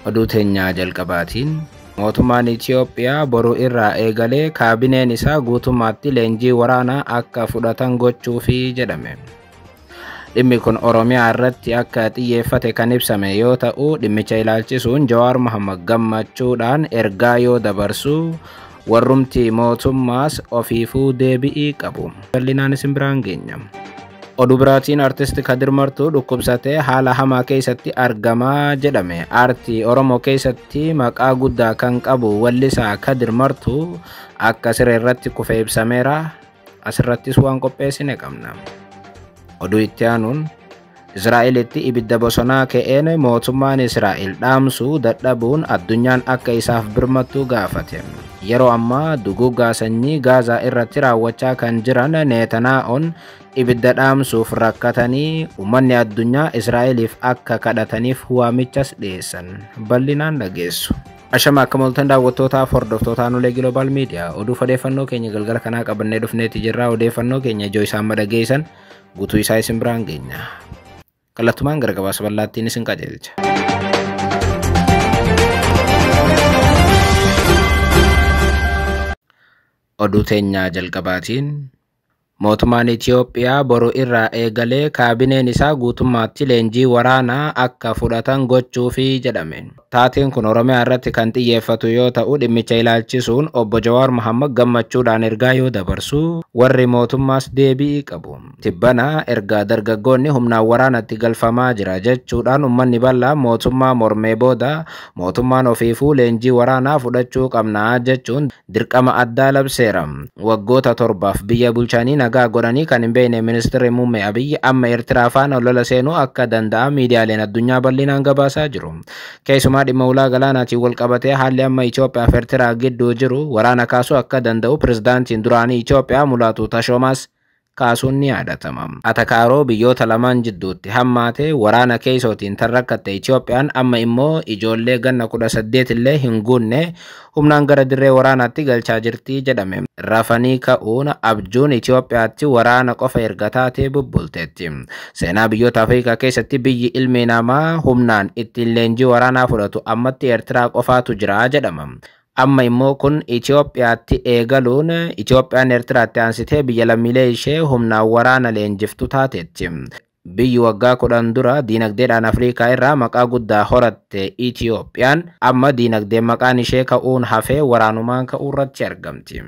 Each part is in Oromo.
Oduu teenyaa jalqabaatiin mootummaan Itoophiyaa boruu irraa eegalee kaabineen isaa guutummaatti leenjii waraanaa akka fudhatan gochuufi jedhame. Dhimmi kun Oromiyaa irratti akka xiyyeeffate kan ibsame yoo ta'u, dhimmicha ilaalchisuun Jawaar Mohammad gammachuudhaan ergaa yoo dabarsu warrumti mootummaas ofiifuu deebi'ii qabu. Bal'inaan isin biraan geenya. Oduu biraatiin artisti Kadir Martuu dhukkubsatee haala hamaa keessatti argamaa jedhame. Aartii Oromoo keessatti maqaa guddaa kan qabu wallisaa Kadir Martuu akka siree irratti kufee ibsameera. Asirrattis waan qopheessine qabna. Oduu itti aanuun Israa'elitti ibidda bosonaa ka'een mootummaan Israa'el dhaamsuu dadhabuun addunyaan akka isaaf birmattu gaafate. Yeroo ammaa duguuggaa sanyii Gaazaa irratti raawwachaa kan jiran Netanyaa'oon ibidda dhaamsuuf rakkatanii uummanni addunyaa Israa'eliif akka kadhataniif waamichas dhiyeessan. Bal'inaan dhageessu. Ashama akka moltan daawwattootaaf hordoftoota Anuulee Global Media oduu odeeffannoo keenya galgala kanaa qabannee dhufneeti jirra. Odeeffannoo keenya ijoo isaan madhageessan guutuu isaa isin biraan geenya. Kallattumaan gara gabaasa bal'aattiin isin qajeelcha. Oduu teenyaa jalqabaatiin mootummaan Itoophiyaa boruu irraa eegalee kaabineen isaa guutummaatti leenjii waraanaa akka fudhatan gochuufi jedhame. Taateen kun Oromiyaa irratti kan xiyyeeffatu yoo ta'u, dhimmicha ilaalchisuun obbo Jawaar Mohammad gammachuudhaan ergaa yoo dabarsu warri mootummaas deebi'ii qabu. Tibbana ergaa dargaggoonni humnaan waraanatti galfamaa jira jechuudhaan uummanni bal'aa mootummaa mormee booda mootummaan ofiifuu leenjii waraanaa fudhachuu qabnaa jechuun dirqama addaa labseera. Waggoota 7 biyya bulchanii nagaa godhanii kan hin beekne ministeerri muummee Abiyyi amma Eertiraa faana lola seenuu akka danda'a miidiyaaleen addunyaa bal'inaan gabaasaa jiru. Keessumaa dhimma ulaa galaanaatiin wal qabatee haalli amma Itoophiyaa fi Eertiraa gidduu jiru waraana kaasuu akka danda'u pirezidaantiin duraanii Itoophiyaa Mulaatu Tashoomaas kaasuun ni yaadatama. Atakaaroo biyyoota lamaan jidduutti hammaate waraana keessootiin tarrakkatte Itoophiyaan amma immoo ijoollee ganna 18 illee hin guunne humnaan gara dirree waraanaatti galchaa jirti jedhame. Rafanii ka'uun abjuun Itoophiyaatti waraana qofa erga taatee bubbulteetti. Seenaa biyyoota Afrikaa keessatti biyyi ilmi namaa humnaan ittiin leenjii waraanaa fudhatu ammatti Eertiraa qofaatu jira jedhama. Amma immoo kun Itoophiyaatti eegaluun Itoophiyaan Eertiraatti aansitee biyya lammiilee ishee humnaan waraana leenjiftu taateetti. Biyyi waggaa 10 dura diinagdeedhaan Afrikaa irraa maqaa guddaa horatte Itoophiyaan amma diinagdeen maqaan ishee ka'uun hafee waraanumaan ka'uurratti argamti.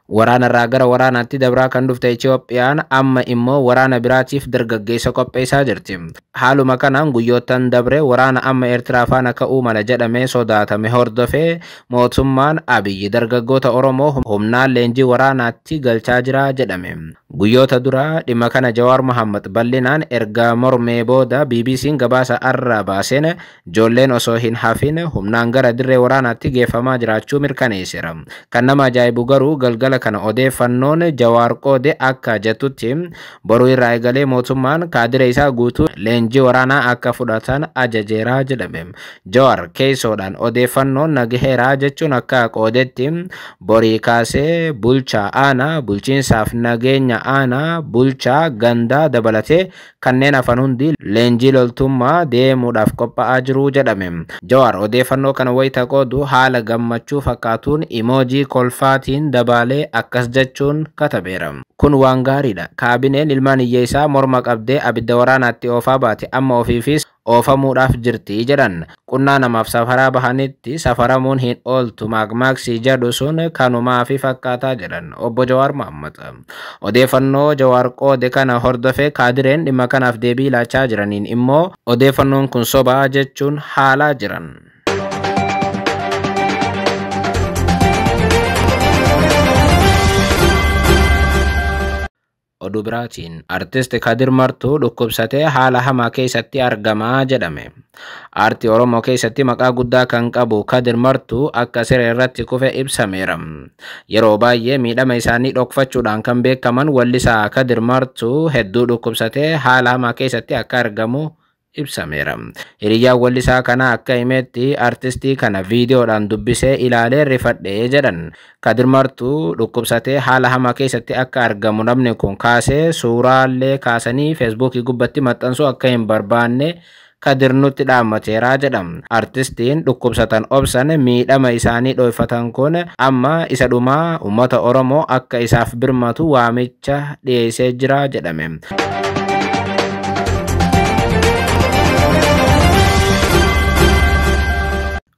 Waraana irraa gara waraanaatti dabraa kan dhufte Itoophiyaan amma immoo waraana biraatiif dargaggeessa qopheessaa jirti. Haaluma kanaan guyyoottan dabre waraana amma Eertiraa faana ka'uu mala jedhamee sodaatame hordofee mootummaan Abiyyi dargaggoota Oromoo humnaan leenjii waraanaatti galchaa jira jedhame. Guyyoota dura dhimma kana Jawaar Mohammad bal'inaan erga mormee booda BBC'n gabaasa arraa baaseen ijoolleen osoo hin hafin humnaan gara dirree waraanaatti geeffamaa jiraachuu mirkaneesseera. Kan nama ajaa'ibu garuu galgala kana odeeffannoon Jawaar qoode akka jettutti boruu irraa eegalee mootummaan kaadire isaa guutuu leenjii waraanaa akka fudhatan ajajeeraa jedhame. Jawaar keessoodhaan odeeffannoon nagaheeraa jechuun akka qoodetti borii kaasee bulchaa aanaa, bulchiinsaaf nageenya aanaa, bulchaa gandaa dabalatee kanneen hafan hundi leenjii loltummaa deemuudhaaf qophaa'aa jiru jedhame. Jawaar odeeffannoo kana wayita qoodu haala gammachuu fakkaatuun imoojii kolfaatiin dabalee akkas jechuun katabeera. Kun waan gaariidha. Kaabineen ilmaan hiyyeessaa morma qabdee abidda waraanaatti oofaa baate amma ofiifis oofamuudhaaf jirti jedhan. Qunnaa namaaf safaraa bahanitti safaramuun hin ooltu maaqmaaqsii jedhu sun kanumaa fi fakkaataa jedhan obbo Jawaar Mohammad. Odeeffannoo Jawaar qoode kana hordofee kaadireen dhimma kanaaf deebii laachaa jiraniin immoo odeeffannoon kun sobaa jechuun haalaa jiran. Oduu biraatiin artisti Kadir Martuu dhukkubsatee haala hamaa keessatti argamaa jedhame. Aartii Oromoo keessatti maqaa guddaa kan qabu Kadir Martuu akka siree irratti kufe ibsameera. Yeroo baay'ee miidhama isaanii dhokfachuudhaan kan beekaman wallisaa Kadir Martuu hedduu dhukkubsatee haala hamaa keessatti akka argamu ibsameera. Hiriyyaan wallisaa kana akka himetti artistii kana viidiyoodhaan dubbisee ilaalee rifadhee jedhan. Kadir Martuu dhukkubsatee haala hamaa keessatti akka argamu namni kun kaasee suuraalee kaasanii feesbuukii gubbatti maxxansuu akka hin barbaanne kadirnutti dhaammateeraa jedhama. Artistiin dhukkubsatan obsan miidhama isaanii dhoofatan kun amma isa dhumaa uummata Oromoo akka isaaf birmatu waamicha dhiyeessee jira jedhame.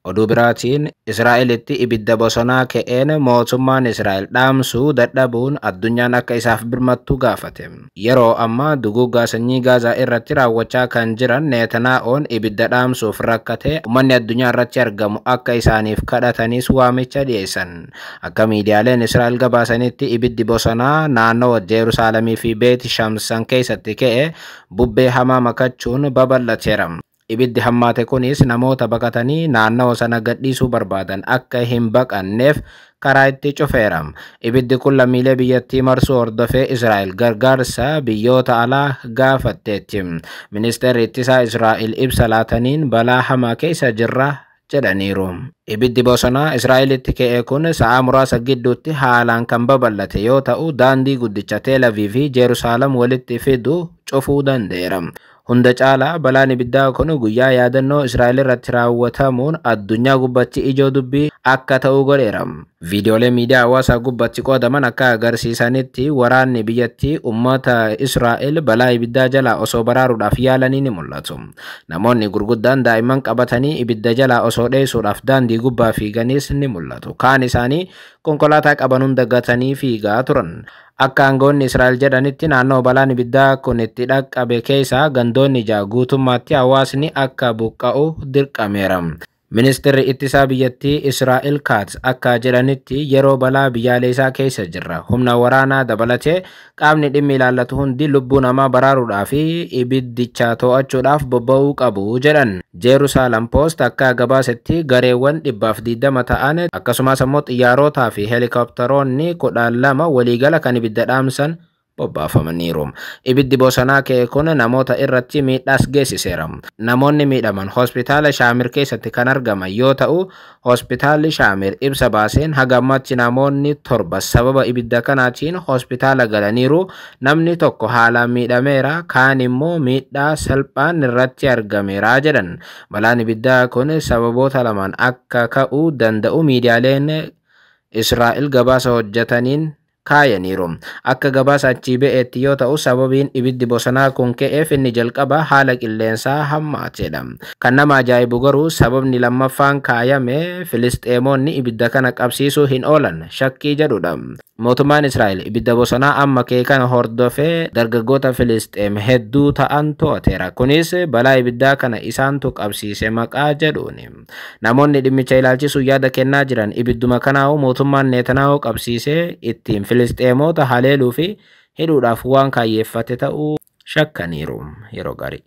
Oduu biraatiin Israa'elitti ibidda bosonaa ka'een mootummaan Israa'el dhaamsuu dadhabuun addunyaan akka isaaf birmattu gaafate. Yeroo ammaa duguuggaa sanyii Gaazaa irratti raawwachaa kan jiran Netanyaa'oon ibidda dhaamsuuf rakkate uummanni addunyaa irratti argamu akka isaaniif kadhatanis waamicha dhiyeessan. Akka miidiyaaleen Israa'el gabaasanitti ibiddi bosonaa naannoo Yerusaalemii fi Beet Shamsan keessatti ka'e bubbee hamaa makachuun babal'ateera. Ibiddi hammaate kunis namoota baqatanii naannoo sana gadhiisuu barbaadan akka hin baqanneef karaa itti cufeera. Ibiddi kun lammiilee biyyattii marsuu hordofee Israa'el gargaarsa biyyoota alaa gaafatteetti. Ministeerri ittisaa Israa'el ibsa laataniin balaa hamaa keessa jirra jedhaniiru. Ibiddi bosonaa Israa'elitti ka'e kun sa'a muraasa gidduutti haalaan kan babal'ate yoo ta'u daandii guddicha Teel Aviv fi Yerusaalem walitti fidu cufuu danda'eera. Hunda caalaa balaan ibiddaa kun guyyaa yaadannoo Israa'el irratti raawwatamuun addunyaa gubbatti ijoo dubbii akka ta'u godheera. Viidiyoolee miidiyaa hawaasaa gubbatti qoodaman akka agarsiisanitti waraanni biyyattii uummata Israa'el balaa ibiddaa jalaa osoo baraaruudhaaf yaalanii ni mul'atu. Namoonni gurguddaan daa'imman qabatanii ibidda jalaa osoo dheessuudhaaf daandii gubbaa fiiganis ni mul'atu. Kaan isaanii konkolaataa qaban hunda gatanii fiigaa turan. Akka aangoonni Israa'el jedhanitti naannoo balaan ibiddaa kun itti dhaqqabe keessaa gandoonni 6 guutummaatti hawaasni akka buqqa'u dirqameera. Ministeerri ittisaa biyyattii Israa'el Katz akka jedhanitti yeroo balaa biyyaalessaa keessa jirra. Humna waraanaa dabalatee qaamni dhimmi ilaallatu hundi lubbuu namaa baraaruudhaaf fi ibiddicha to'achuudhaaf bobba'uu qabu jedhan. Jerusalem Post akka gabaasetti gareewwan 120 ta'an akkasumas immoo xiyyaarotaa fi helikopteroonni 12 waliigala kan ibidda dhaamsan bobbaafamaniiru. Ibiddi bosonaa ka'e kun namoota irratti miidhaas geessiseera. Namoonni miidhaman hospitaala Shaamir keessatti kan argaman yoo ta'u, hospitaalli Shaamir ibsa baaseen haga ammaatti namoonni 7 sababa ibidda kanaatiin hospitaala galaniiru. Namni tokko haalaan miidhameera, kaan immoo miidhaa salphaan irratti argameera jedhan. Balaan ibiddaa kun sababoota lamaan akka ka'uu danda'u miidiyaaleen Israa'el gabaasa hojjetaniin kaayaniiru. Akka gabaasa achii ba'eetti yoo ta'u sababiin ibiddi bosonaa kun ka'eef inni jalqaba haala qilleensaa hammaateedha. Kan nama ajaa'ibu garuu sababni lammaffaan kaayame Filisxeemonni ibidda kana qabsiisuu hin oolan shakkii jedhudha. Mootummaan Israa'el ibidda bosonaa amma ka'e kana hordofee dargaggoota Filisxeem hedduu ta'an to'ateera. Kunis balaa ibiddaa kana isaantu qabsiise maqaa jedhuuni. Namoonni dhimmicha ilaalchisuun yaada kennaa jiran ibidduma kanaa'u mootummaan Netanyaa'u qabsiisee ittiin Filisxeemota haleeluu fi hidhuudhaaf waan kaayyeeffate ta'uu shakkaniiru. Yeroo gaarii.